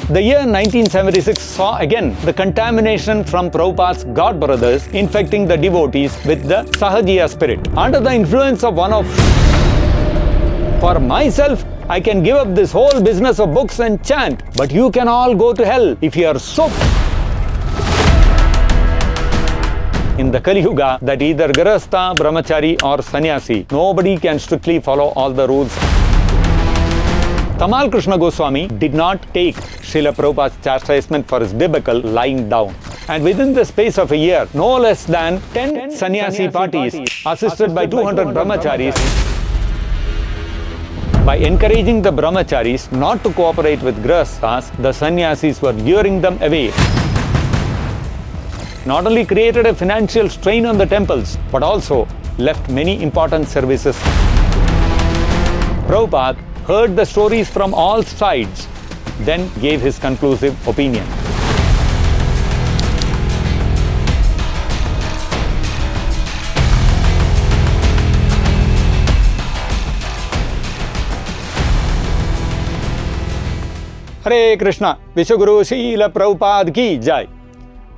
The year 1976 saw again the contamination from Prabhupada's god brothers infecting the devotees with the Sahajiya spirit. Under the influence of one of "For myself, I can give up this whole business of books and chant, but you can all go to hell if you are so..." In the Kali Yuga, that either Grihastha, Brahmachari or Sannyasi, nobody can strictly follow all the rules. Tamal Krishna Goswami did not take Srila Prabhupada's chastisement for his biblical lying down. And within the space of a year, no less than 10 Sannyasi parties, assisted by 200 Brahmacharis, by encouraging the Brahmacharis not to cooperate with Grihasthas, the Sannyasis were luring them away. Not only created a financial strain on the temples, but also left many important services. Prabhupada heard the stories from all sides, then gave his conclusive opinion. Hare Krishna, Vishwaguru Srila Prabhupada ki Jai.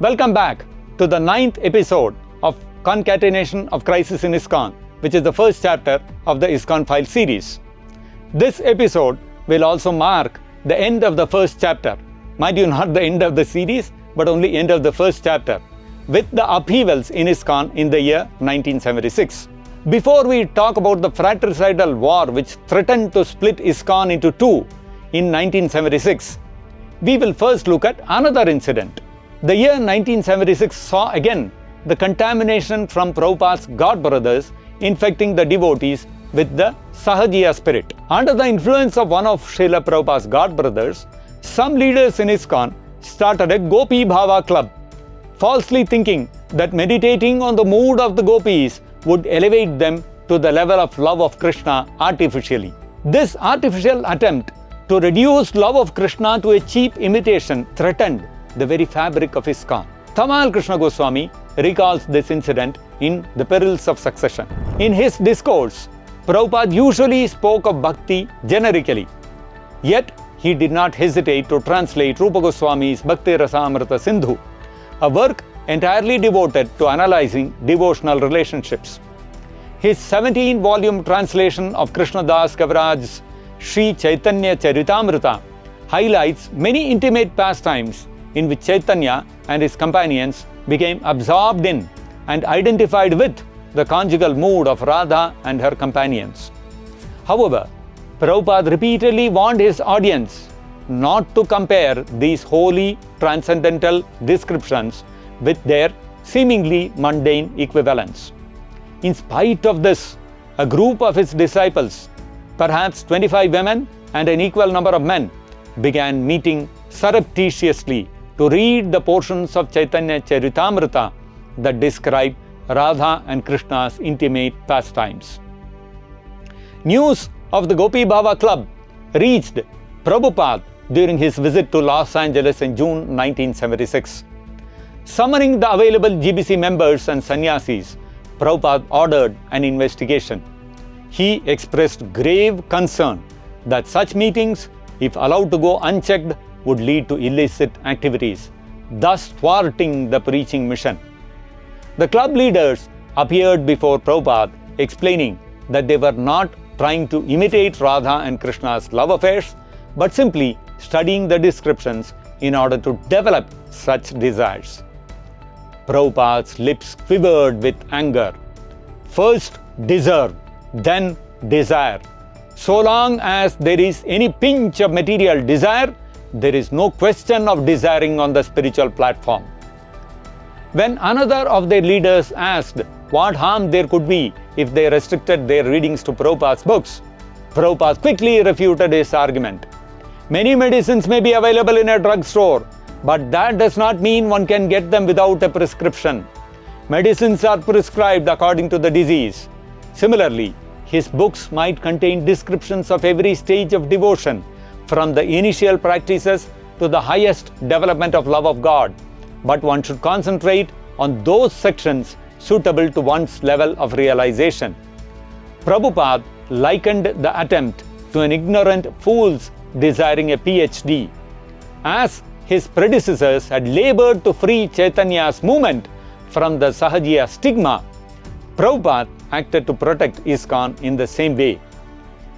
Welcome back to the 9th episode of Concatenation of Crises in ISKCON, which is the first chapter of the ISKCON Files series. This episode will also mark the end of the first chapter. Mind you, not the end of the series, but only end of the first chapter, with the upheavals in ISKCON in the year 1976. Before we talk about the Fratricidal war, which threatened to split ISKCON into two in 1976, we will first look at another incident. The year 1976 saw again the contamination from Prabhupada's god brothers infecting the devotees with the Sahajiya spirit. Under the influence of one of Srila Prabhupada's god brothers, some leaders in ISKCON started a Gopi-bhava club, falsely thinking that meditating on the mood of the gopis would elevate them to the level of love of Krishna artificially. This artificial attempt to reduce love of Krishna to a cheap imitation threatened the very fabric of ISKCON. Tamal Krishna Goswami recalls this incident in The Perils of Succession. In his discourse, Prabhupada usually spoke of bhakti generically, yet he did not hesitate to translate Rupa Goswami's Bhakti Rasamrita Sindhu, a work entirely devoted to analyzing devotional relationships. His 17-volume translation of Krishnadas Kaviraj's Sri Chaitanya Charitamrita highlights many intimate pastimes in which Chaitanya and his companions became absorbed in and identified with the conjugal mood of Radha and her companions. However, Prabhupada repeatedly warned his audience not to compare these holy transcendental descriptions with their seemingly mundane equivalents. In spite of this, a group of his disciples, perhaps 25 women and an equal number of men, began meeting surreptitiously to read the portions of Chaitanya Charitamrita that describe Radha and Krishna's intimate pastimes. News of the Gopi-bhava club reached Prabhupada during his visit to Los Angeles in June 1976. Summoning the available GBC members and sannyasis, Prabhupada ordered an investigation. He expressed grave concern that such meetings, if allowed to go unchecked, would lead to illicit activities, thus thwarting the preaching mission. The club leaders appeared before Prabhupada, explaining that they were not trying to imitate Radha and Krishna's love affairs, but simply studying the descriptions in order to develop such desires. Prabhupada's lips quivered with anger. First deserve, then desire. So long as there is any pinch of material desire, there is no question of desiring on the spiritual platform. When another of their leaders asked what harm there could be if they restricted their readings to Prabhupada's books, Prabhupada quickly refuted his argument. Many medicines may be available in a drugstore, but that does not mean one can get them without a prescription. Medicines are prescribed according to the disease. Similarly, his books might contain descriptions of every stage of devotion, from the initial practices to the highest development of love of God, but one should concentrate on those sections suitable to one's level of realization. Prabhupada likened the attempt to an ignorant fool's desiring a PhD. As his predecessors had labored to free Chaitanya's movement from the Sahajiya stigma, Prabhupada acted to protect ISKCON in the same way.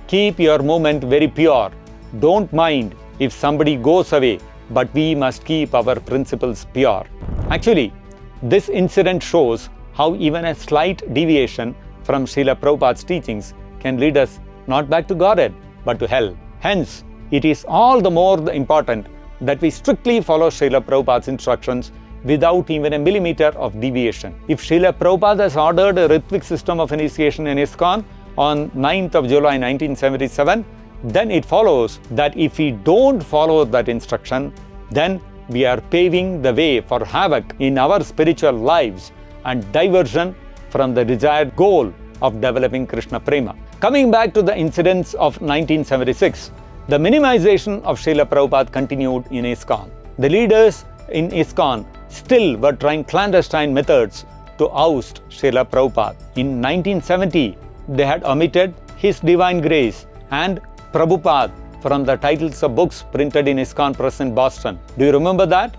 Keep your movement very pure. Don't mind if somebody goes away, but we must keep our principles pure. Actually, this incident shows how even a slight deviation from Srila Prabhupada's teachings can lead us not back to Godhead, but to hell. Hence, it is all the more important that we strictly follow Srila Prabhupada's instructions without even a millimeter of deviation. If Srila Prabhupada has ordered a ritual system of initiation in ISKCON on 9th of July 1977, then it follows that if we don't follow that instruction, then we are paving the way for havoc in our spiritual lives and diversion from the desired goal of developing Krishna Prema. Coming back to the incidents of 1976, the minimization of Srila Prabhupada continued in ISKCON. The leaders in ISKCON still were trying clandestine methods to oust Srila Prabhupada. In 1970, they had omitted His Divine Grace and Prabhupada from the titles of books printed in ISKCON Press in Boston. Do you remember that?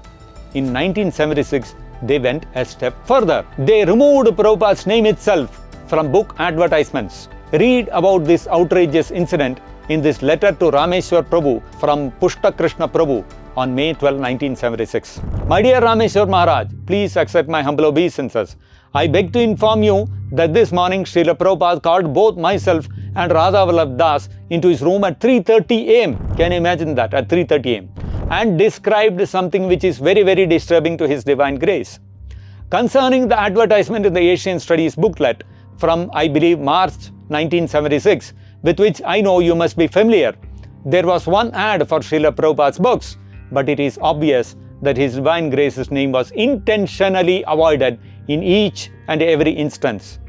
In 1976, they went a step further. They removed Prabhupada's name itself from book advertisements. Read about this outrageous incident in this letter to Rameshwar Prabhu from Pushta Krishna Prabhu on May 12, 1976. My dear Rameshwar Maharaj, please accept my humble obeisances. I beg to inform you that this morning Srila Prabhupada called both myself and Radha Vallabh Das into his room at 3:30 am. Can you imagine that? At 3:30 am. And described something which is very, very disturbing to His Divine Grace. Concerning the advertisement in the Asian Studies booklet from, I believe, March 1976, with which I know you must be familiar, there was one ad for Srila Prabhupada's books, but it is obvious that His Divine Grace's name was intentionally avoided in each and every instance.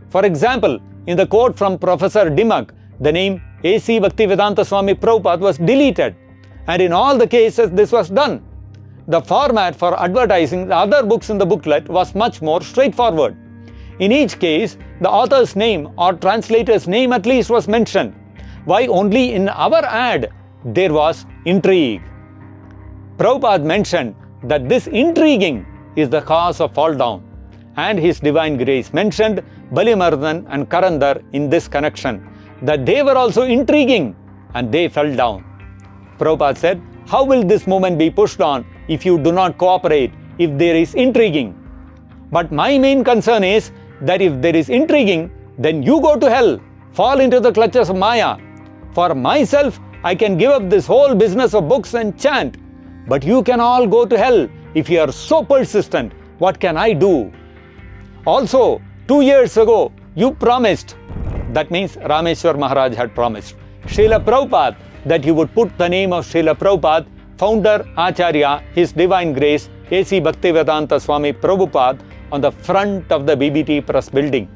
For example, in the quote from Professor Dimmock, the name A.C. Bhaktivedanta Swami Prabhupada was deleted, and in all the cases this was done. The format for advertising the other books in the booklet was much more straightforward. In each case, the author's name or translator's name at least was mentioned. Why only in our ad there was intrigue? Prabhupada mentioned that this intriguing is the cause of fall down, and His Divine Grace mentioned Balimardan and Karandar in this connection, that they were also intriguing and they fell down. Prabhupada said, how will this movement be pushed on if you do not cooperate, if there is intriguing? But my main concern is that if there is intriguing, then you go to hell, fall into the clutches of Maya. For myself, I can give up this whole business of books and chant, but you can all go to hell if you are so persistent. What can I do? Also, 2 years ago, you promised, that means Rameshwar Maharaj had promised, Srila Prabhupada, that he would put the name of Srila Prabhupada, Founder-Acharya, His Divine Grace, A.C. Bhaktivedanta Swami Prabhupada, on the front of the BBT Press building.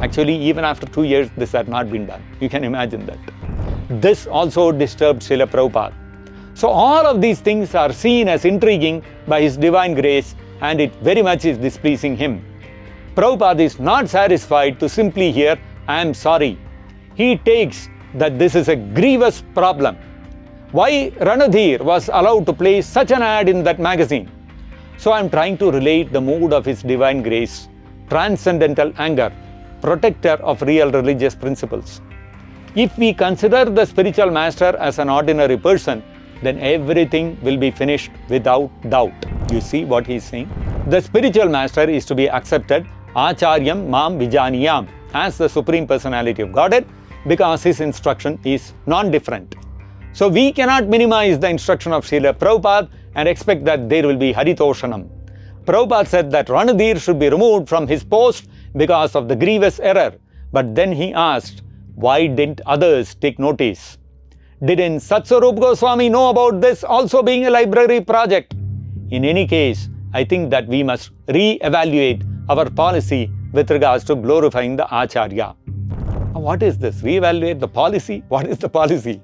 Actually, even after 2 years, this had not been done. You can imagine that. This also disturbed Srila Prabhupada. So all of these things are seen as intriguing by His Divine Grace, and it very much is displeasing Him. Prabhupada is not satisfied to simply hear, I am sorry. He takes that this is a grievous problem. Why Ranadhir was allowed to place such an ad in that magazine? So I am trying to relate the mood of His Divine Grace, transcendental anger, protector of real religious principles. If we consider the spiritual master as an ordinary person, then everything will be finished without doubt. You see what he is saying? The spiritual master is to be accepted, Acharyam Mam Vijaniyam, as the Supreme Personality of Godhead, because his instruction is non-different. So we cannot minimize the instruction of Srila Prabhupada and expect that there will be Haritoshanam. Prabhupada said that Ranadhir should be removed from his post because of the grievous error. But then he asked, why didn't others take notice? Didn't Satswarup Goswami know about this also being a library project? In any case, I think that we must re-evaluate our policy with regards to glorifying the Acharya. What is this? Re-evaluate the policy? What is the policy?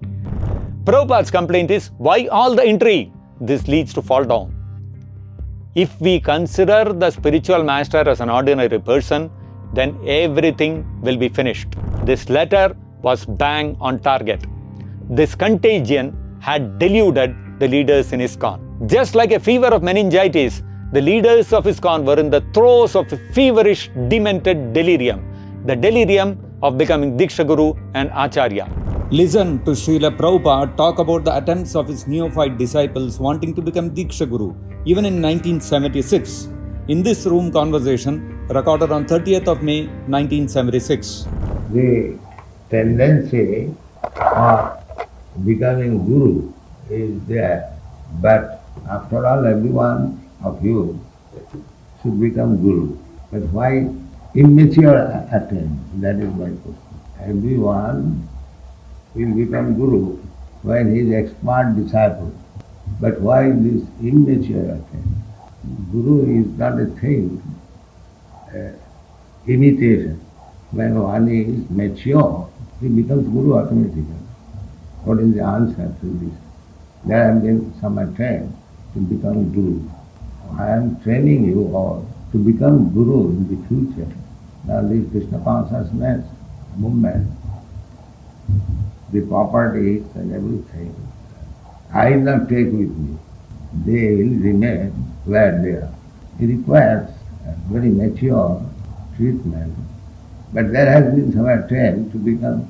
Prabhupada's complaint is, why all the intrigue? This leads to fall down. If we consider the spiritual master as an ordinary person, then everything will be finished. This letter was bang on target. This contagion had deluded the leaders in ISKCON. Just like a fever of meningitis, the leaders of ISKCON were in the throes of a feverish, demented delirium, the delirium of becoming Diksha Guru and Acharya. Listen to Srila Prabhupada talk about the attempts of his neophyte disciples wanting to become Diksha Guru, even in 1976, in this room conversation recorded on 30th of May 1976. The tendency of becoming Guru is there, but after all, every one of you should become Guru. But why immature attempt? That is my question. Everyone will become Guru when he is expert disciple. But why this immature attempt? Guru is not a thing, imitation. When one is mature, he becomes Guru automatically. What is the answer to this? There have been some attempts to become Guru. I am training you all to become Guru in the future. Now this Krishna consciousness movement, the properties and everything, I will not take with me. They will remain where they are. It requires a very mature treatment, but there has been some attempt to become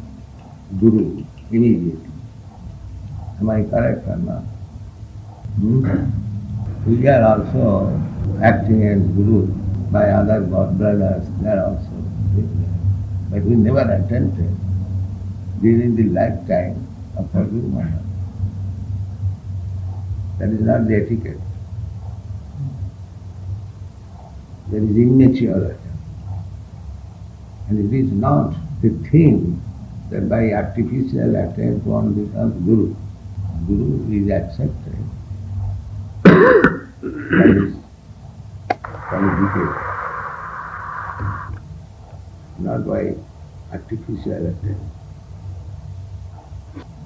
Guru immediately. Am I correct or not? We are also acting as Guru by other God brothers, they are also doing. But we never attempted during the lifetime of our Guru Maharaj. That is not the etiquette. That is immature attempt. And it is not the thing that by artificial attempt one becomes Guru. Guru is accepted by his qualification, not by artificial attempt.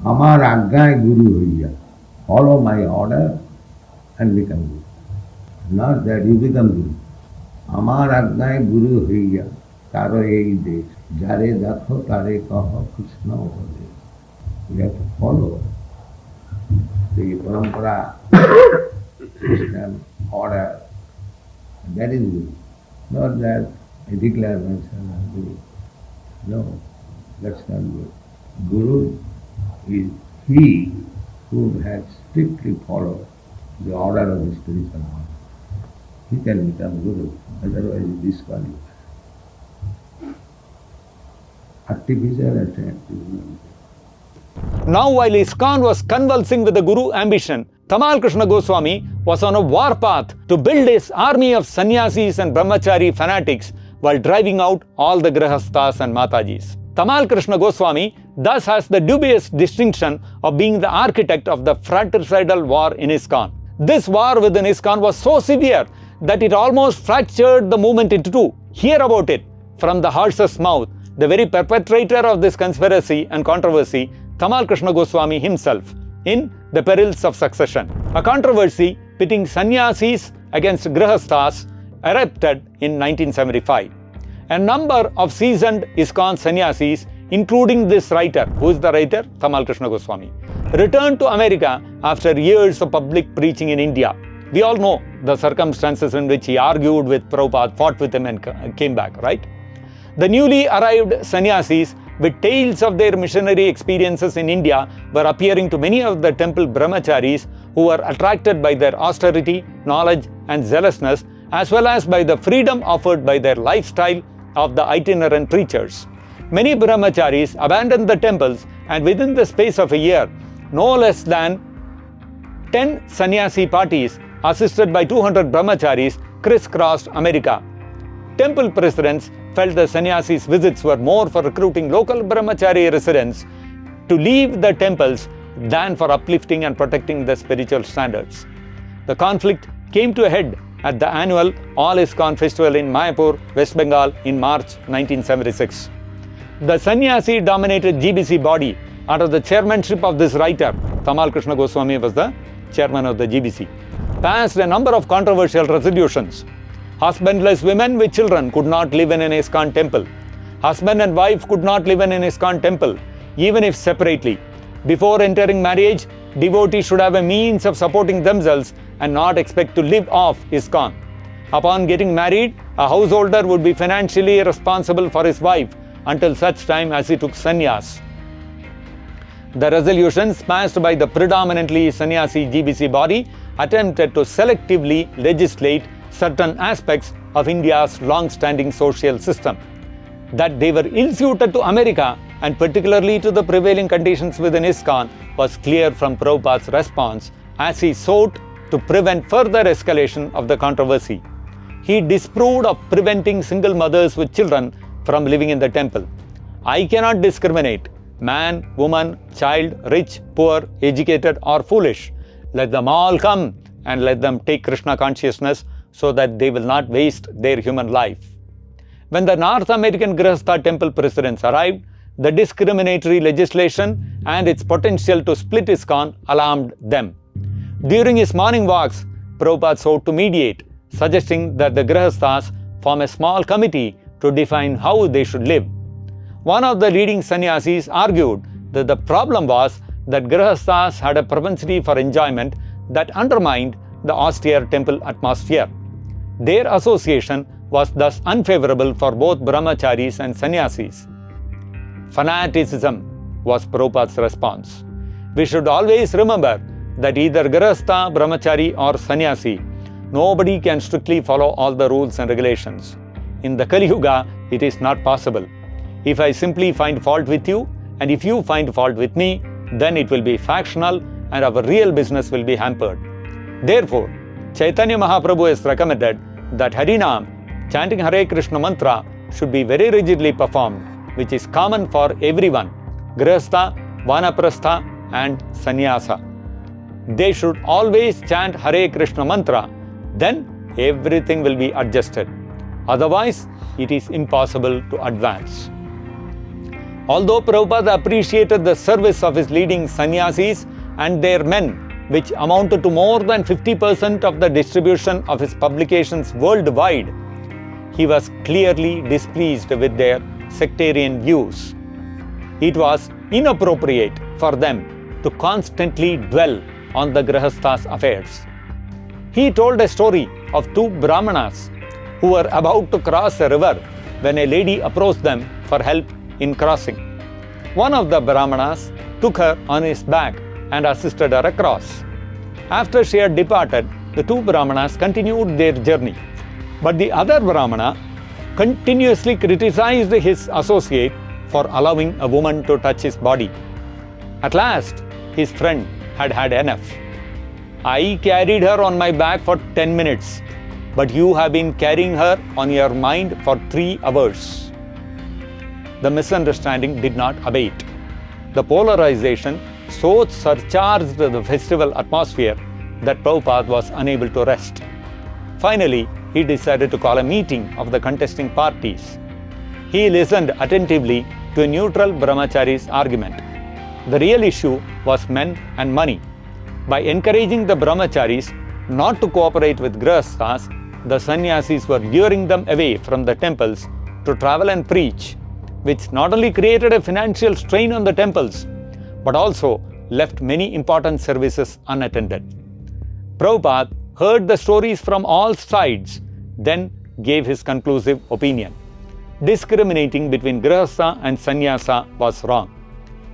Amar Aggai Guru Hoiya. Follow my order and become Guru. Not that you become Guru. Amar Aggai Guru Hoiya. Taro ei desh. Jare dakho tare kaho Krishna upade. We have to follow the parampara, system, order. That is Guru. Not that I declare myself as Guru. No, that's not good. Guru is he who has strictly followed the order of the spiritual master. He can become Guru, otherwise he is disqualified. Artificial attempt is not. Now, while ISKCON was convulsing with the Guru ambition, Tamal Krishna Goswami was on a war path to build his army of sannyasis and brahmachari fanatics while driving out all the grihasthas and matajis. Tamal Krishna Goswami thus has the dubious distinction of being the architect of the Fratricidal war in ISKCON. This war within ISKCON was so severe that it almost fractured the movement into two. Hear about it from the horse's mouth, the very perpetrator of this conspiracy and controversy, Tamal Krishna Goswami himself, in The Perils of Succession. A controversy pitting sannyasis against grihasthas erupted in 1975. A number of seasoned ISKCON sannyasis, including this writer, who is the writer? Tamal Krishna Goswami, returned to America after years of public preaching in India. We all know the circumstances in which he argued with Prabhupada, fought with him and came back, right? The newly arrived sannyasis, with tales of their missionary experiences in India, were appearing to many of the temple brahmacharis who were attracted by their austerity, knowledge and zealousness, as well as by the freedom offered by their lifestyle of the itinerant preachers. Many brahmacharis abandoned the temples, and within the space of a year, no less than 10 sannyasi parties, assisted by 200 brahmacharis, crisscrossed America. Temple presidents felt the sannyasis' visits were more for recruiting local brahmachari residents to leave the temples than for uplifting and protecting the spiritual standards. The conflict came to a head at the annual All ISKCON festival in Mayapur, West Bengal in March 1976. The sannyasi-dominated GBC body, under the chairmanship of this writer, Tamal Krishna Goswami was the chairman of the GBC, passed a number of controversial resolutions. Husbandless women with children could not live in an ISKCON temple. Husband and wife could not live in an ISKCON temple, even if separately. Before entering marriage, Devotees should have a means of supporting themselves and not expect to live off ISKCON. Upon getting married, a householder would be financially responsible for his wife until such time as he took sannyas. The resolutions passed by the predominantly sannyasi GBC body attempted to selectively legislate certain aspects of India's long-standing social system. That they were ill-suited to America and particularly to the prevailing conditions within ISKCON was clear from Prabhupada's response as he sought to prevent further escalation of the controversy. He disapproved of preventing single mothers with children from living in the temple. I cannot discriminate man, woman, child, rich, poor, educated or foolish. Let them all come and let them take Krishna consciousness so that they will not waste their human life. When the North American Grihastha temple presidents arrived, the discriminatory legislation and its potential to split ISKCON alarmed them. During his morning walks, Prabhupada sought to mediate, suggesting that the Grihasthas form a small committee to define how they should live. One of the leading sannyasis argued that the problem was that Grihasthas had a propensity for enjoyment that undermined the austere temple atmosphere. Their association was thus unfavorable for both brahmacharis and sannyasis. Fanaticism was Prabhupada's response. We should always remember that either Grihastha, brahmachari or sannyasi, nobody can strictly follow all the rules and regulations. In the Kali Yuga, it is not possible. If I simply find fault with you, and if you find fault with me, then it will be factional and our real business will be hampered. Therefore, Chaitanya Mahaprabhu has recommended that Harinam, chanting Hare Krishna mantra, should be very rigidly performed, which is common for everyone, Grihastha, Vanaprastha and Sannyasa. They should always chant Hare Krishna mantra, then everything will be adjusted. Otherwise, it is impossible to advance. Although Prabhupada appreciated the service of his leading sannyasis and their men, which amounted to more than 50% of the distribution of his publications worldwide, he was clearly displeased with their sectarian views. It was inappropriate for them to constantly dwell on the Grihastha's affairs. He told a story of two Brahmanas who were about to cross a river when a lady approached them for help in crossing. One of the Brahmanas took her on his back and assisted her across. After she had departed, the two Brahmanas continued their journey. But the other Brahmana continuously criticized his associate for allowing a woman to touch his body. At last, his friend had had enough. I carried her on my back for 10 minutes, but you have been carrying her on your mind for 3 hours. The misunderstanding did not abate. The polarization so surcharged the festival atmosphere that Prabhupada was unable to rest. Finally, he decided to call a meeting of the contesting parties. He listened attentively to a neutral brahmachari's argument. The real issue was men and money. By encouraging the brahmacharis not to cooperate with grihasthas, the sannyasis were luring them away from the temples to travel and preach, which not only created a financial strain on the temples, but also left many important services unattended. Prabhupada heard the stories from all sides, then gave his conclusive opinion. Discriminating between grihastha and sannyasa was wrong.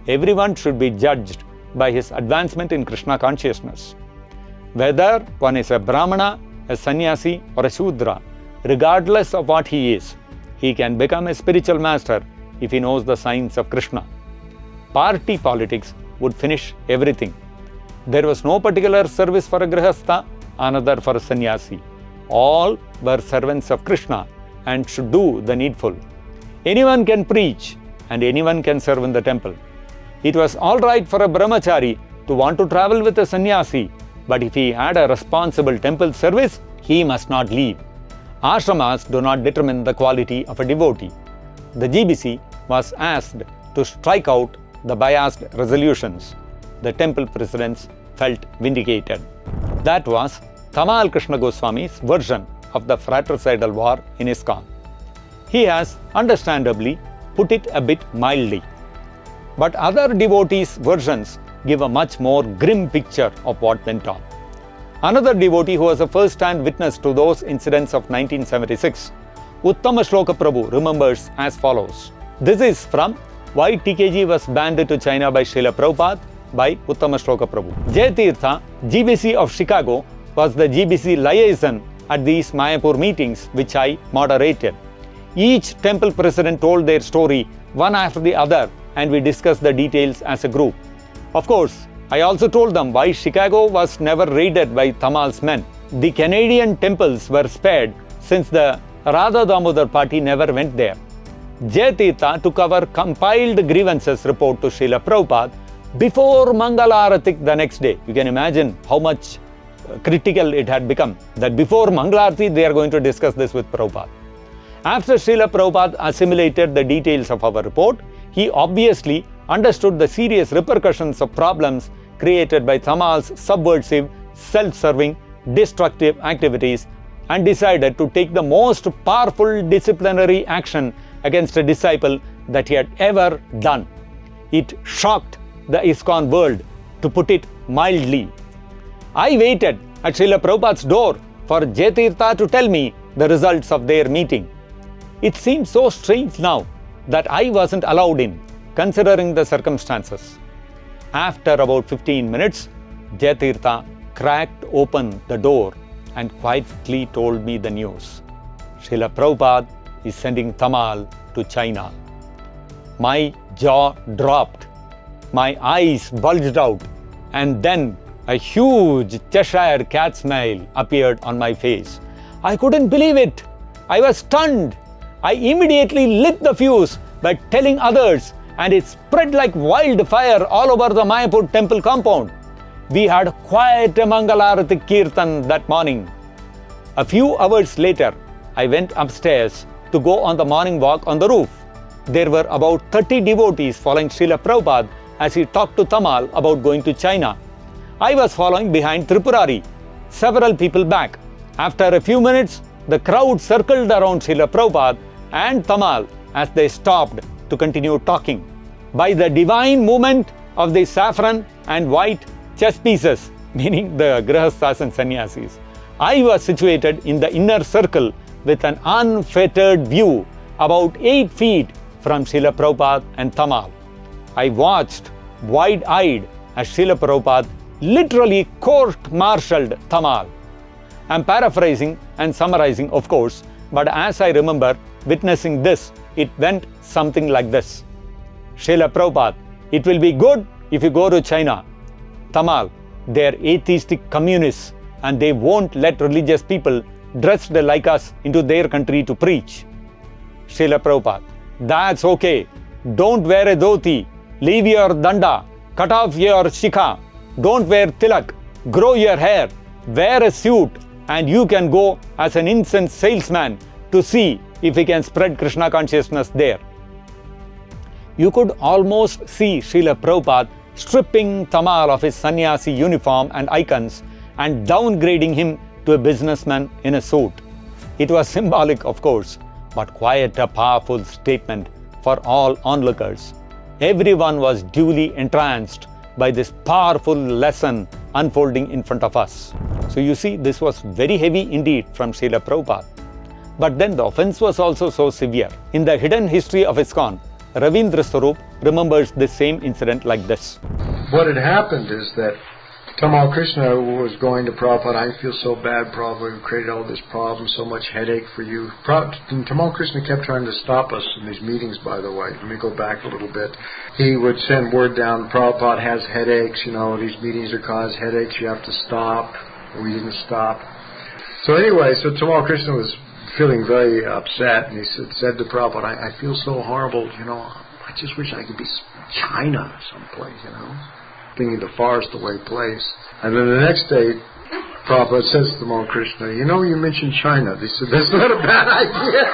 Everyone should be judged by his advancement in Krishna consciousness. Whether one is a Brahmana, a sannyasi or a Shudra, regardless of what he is, he can become a spiritual master if he knows the signs of Krishna. Party politics would finish everything. There was no particular service for a grihastha, another for a sannyasi. All were servants of Krishna and should do the needful. Anyone can preach and anyone can serve in the temple. It was all right for a brahmachari to want to travel with a sannyasi, but if he had a responsible temple service, he must not leave. Ashramas do not determine the quality of a devotee. The GBC was asked to strike out the biased resolutions. The temple presidents felt vindicated. That was Tamal Krishna Goswami's version of the Fratricidal war in ISKCON. He has understandably put it a bit mildly. But other devotees' versions give a much more grim picture of what went on. Another devotee who was a first-hand witness to those incidents of 1976, Uttama Shloka Prabhu, remembers as follows. This is from Why TKG Was Banned to China by Srila Prabhupada by Uttama Shloka Prabhu. Jayatirtha, GBC of Chicago, was the GBC liaison at these Mayapur meetings which I moderated. Each temple president told their story one after the other and we discussed the details as a group. Of course, I also told them why Chicago was never raided by Tamal's men. The Canadian temples were spared since the Radha Damodar party never went there. Jayatirtha took our compiled grievances report to Srila Prabhupada before Mangalarati the next day. You can imagine how much critical it had become, that before Mangalarati they are going to discuss this with Prabhupada. After Srila Prabhupada assimilated the details of our report, he obviously understood the serious repercussions of problems created by Tamal's subversive, self-serving, destructive activities and decided to take the most powerful disciplinary action against a disciple that he had ever done. It shocked the ISKCON world, to put it mildly. I waited at Srila Prabhupada's door for Jayatirtha to tell me the results of their meeting. It seemed so strange now that I wasn't allowed in, considering the circumstances. After about 15 minutes, Jayatirtha cracked open the door and quietly told me the news. Srila Prabhupada is sending Tamal to China. My jaw dropped, my eyes bulged out, and then a huge Cheshire cat smile appeared on my face. I couldn't believe it. I was stunned. I immediately lit the fuse by telling others, and it spread like wildfire all over the Mayapur temple compound. We had quite a Mangalarati Kirtan that morning. A few hours later, I went upstairs to go on the morning walk on the roof. There were about 30 devotees following Srila Prabhupada as he talked to Tamal about going to China. I was following behind Tripurari, several people back. After a few minutes, the crowd circled around Srila Prabhupada and Tamal as they stopped to continue talking. By the divine movement of the saffron and white chess pieces, meaning the Grihasthas and Sannyasis, I was situated in the inner circle with an unfettered view about 8 feet from Srila Prabhupada and Tamal. I watched wide-eyed as Srila Prabhupada literally court-martialed Tamal. I'm paraphrasing and summarizing, of course, but as I remember witnessing this, it went something like this. Srila Prabhupada, it will be good if you go to China. Tamal, they're atheistic communists and they won't let religious people dressed like us into their country to preach. Srila Prabhupada, that's okay. Don't wear a dhoti, leave your danda, cut off your shikha, don't wear tilak, grow your hair, wear a suit, and you can go as an incense salesman to see if he can spread Krishna consciousness there. You could almost see Srila Prabhupada stripping Tamal of his sannyasi uniform and icons and downgrading him to a businessman in a suit. It was symbolic, of course, but quite a powerful statement for all onlookers. Everyone was duly entranced by this powerful lesson unfolding in front of us. So you see, this was very heavy indeed from Srila Prabhupada. But then the offense was also so severe. In the hidden history of ISKCON, Ravindra Swarup remembers this same incident like this. What had happened is that Tamal Krishna was going to Prabhupada, I feel so bad, Prabhupada, we created all this problem, so much headache for you. And Tamal Krishna kept trying to stop us in these meetings, by the way. Let me go back a little bit. He would send word down, Prabhupada has headaches, these meetings are cause headaches, you have to stop. We didn't stop. So anyway, so Tamal Krishna was feeling very upset, and he said to Prabhupada, I feel so horrible, I just wish I could be China someplace, thinking the farthest away place. And then the next day, Prabhupada says to Tamal Krishna, you mentioned China. They said, that's not a bad idea.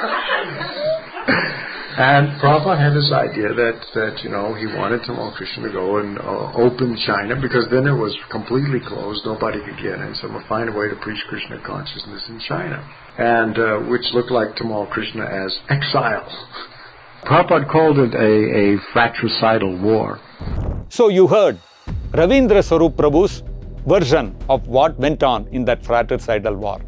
And Prabhupada had this idea that he wanted Tamal Krishna to go and open China, because then it was completely closed, nobody could get in, so we'll find a way to preach Krishna consciousness in China. And which looked like Tamal Krishna as exile. Prabhupada called it a fratricidal war. So you heard, Ravindra Swarup Prabhu's version of what went on in that fratricidal war.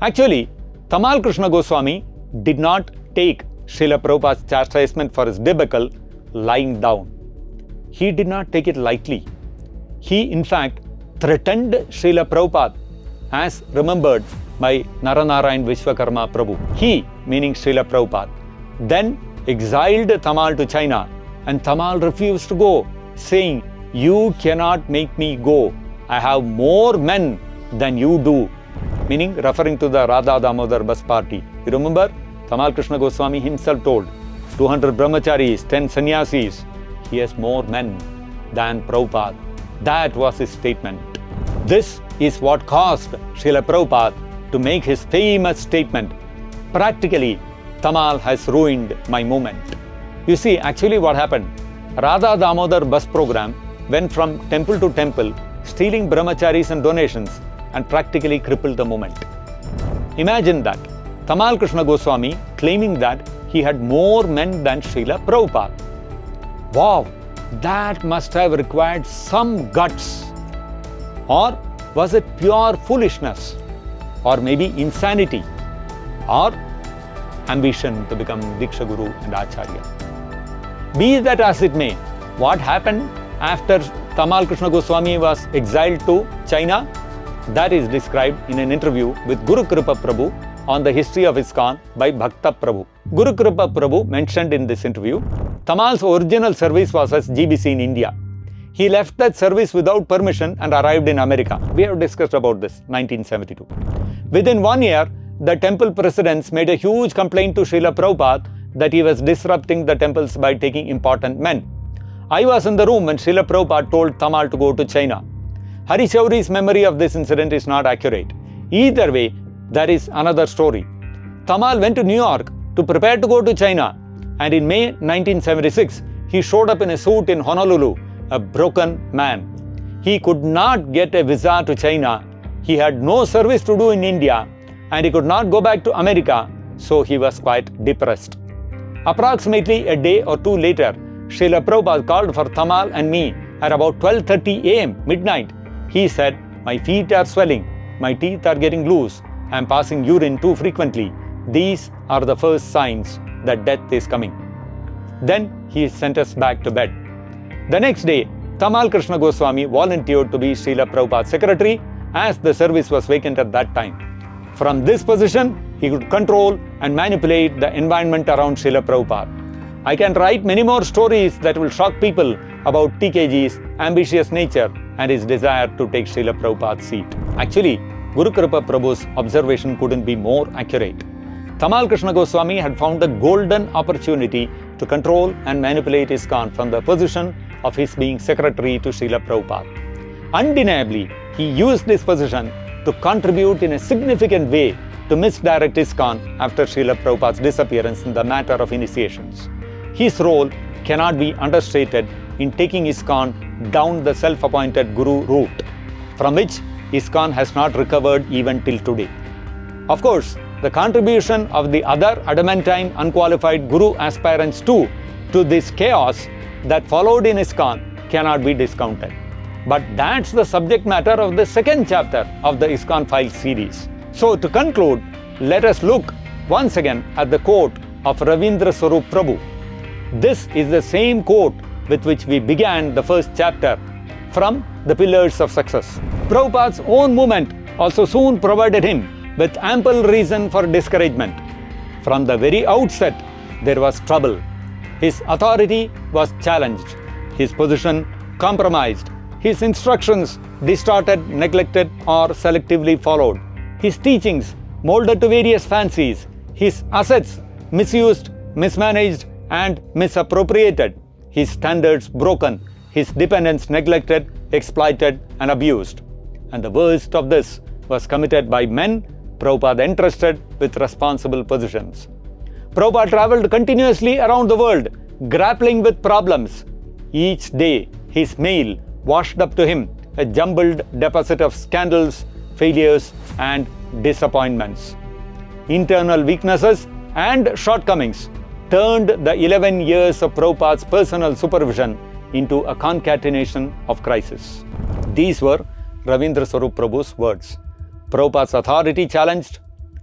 Actually, Tamal Krishna Goswami did not take Srila Prabhupada's chastisement for his debacle lying down. He did not take it lightly. He, in fact, threatened Srila Prabhupada, as remembered by Naranarayan Vishwakarma Prabhu. He, meaning Srila Prabhupada, then exiled Tamal to China, and Tamal refused to go, saying, "You cannot make me go. I have more men than you do," meaning referring to the Radha Damodar bus party. You remember? Tamal Krishna Goswami himself told, 200 brahmacharis, 10 sannyasis, he has more men than Prabhupada. That was his statement. This is what caused Srila Prabhupada to make his famous statement, "Practically, Tamal has ruined my movement." You see, actually what happened? Radha Damodar bus program went from temple to temple, stealing brahmacharis and donations, and practically crippled the movement. Imagine that. Tamal Krishna Goswami claiming that he had more men than Srila Prabhupada. Wow, that must have required some guts. Or was it pure foolishness? Or maybe insanity? Or ambition to become Diksha Guru and Acharya? Be that as it may, what happened after Tamal Krishna Goswami was exiled to China? That is described in an interview with Guru Kripa Prabhu on the history of ISKCON by Bhakta Prabhu. Guru Kripa Prabhu mentioned in this interview, Tamal's original service was as GBC in India. He left that service without permission and arrived in America. We have discussed about this, 1972. Within 1 year, the temple presidents made a huge complaint to Srila Prabhupada that he was disrupting the temples by taking important men. I was in the room when Srila Prabhupada told Tamal to go to China. Hari Chauri's memory of this incident is not accurate. Either way, that is another story. Tamal went to New York to prepare to go to China, and in May 1976, he showed up in a suit in Honolulu, a broken man. He could not get a visa to China, he had no service to do in India, and he could not go back to America, so he was quite depressed. Approximately a day or two later, Srila Prabhupada called for Tamal and me at about 12:30 a.m. midnight. He said, "My feet are swelling, my teeth are getting loose, I am passing urine too frequently. These are the first signs that death is coming." Then he sent us back to bed. The next day, Tamal Krishna Goswami volunteered to be Srila Prabhupada's secretary, as the service was vacant at that time. From this position, he could control and manipulate the environment around Srila Prabhupada. I can write many more stories that will shock people about TKG's ambitious nature and his desire to take Srila Prabhupada's seat. Actually, Guru Kripa Prabhu's observation couldn't be more accurate. Tamal Krishna Goswami had found a golden opportunity to control and manipulate ISKCON from the position of his being secretary to Srila Prabhupada. Undeniably, he used this position to contribute in a significant way to misdirect ISKCON after Srila Prabhupada's disappearance in the matter of initiations. His role cannot be understated in taking ISKCON down the self-appointed Guru route, from which ISKCON has not recovered even till today. Of course, the contribution of the other adamantine unqualified Guru aspirants too to this chaos that followed in ISKCON cannot be discounted. But that's the subject matter of the second chapter of the ISKCON Files series. So to conclude, let us look once again at the quote of Ravindra Swarup Prabhu. This is the same quote with which we began the first chapter from The Pillars of Success. Prabhupada's own movement also soon provided him with ample reason for discouragement. From the very outset, there was trouble. His authority was challenged, his position compromised, his instructions distorted, neglected, or selectively followed, his teachings molded to various fancies, his assets misused, mismanaged, and misappropriated, his standards broken, his dependents neglected, exploited, and abused. And the worst of this was committed by men Prabhupada entrusted with responsible positions. Prabhupada traveled continuously around the world, grappling with problems. Each day, his mail washed up to him a jumbled deposit of scandals, failures, and disappointments. Internal weaknesses and shortcomings turned the 11 years of Prabhupada's personal supervision into a concatenation of crisis. These were Ravindra Swarup Prabhu's words. Prabhupada's authority challenged,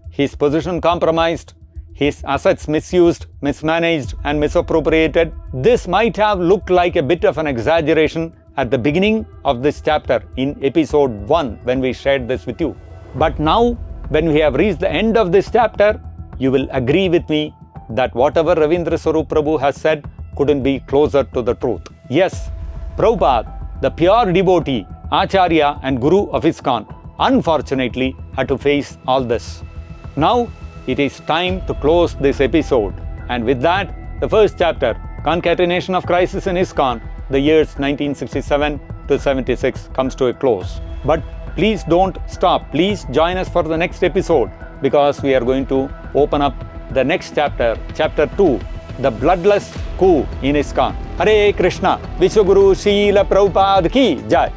his position compromised, his assets misused, mismanaged and misappropriated. This might have looked like a bit of an exaggeration at the beginning of this chapter in episode 1 when we shared this with you. But now, when we have reached the end of this chapter, you will agree with me that whatever Ravindra Swarup Prabhu has said couldn't be closer to the truth. Yes, Prabhupada, the pure devotee, Acharya and Guru of ISKCON, unfortunately had to face all this. Now, it is time to close this episode. And with that, the first chapter, Concatenation of Crisis in ISKCON, the years 1967 to 76, comes to a close. But please don't stop. Please join us for the next episode, because we are going to open up the next chapter, chapter 2, the bloodless coup in ISKCON. Hare Krishna, Vishwaguru Srila Prabhupada ki Jai.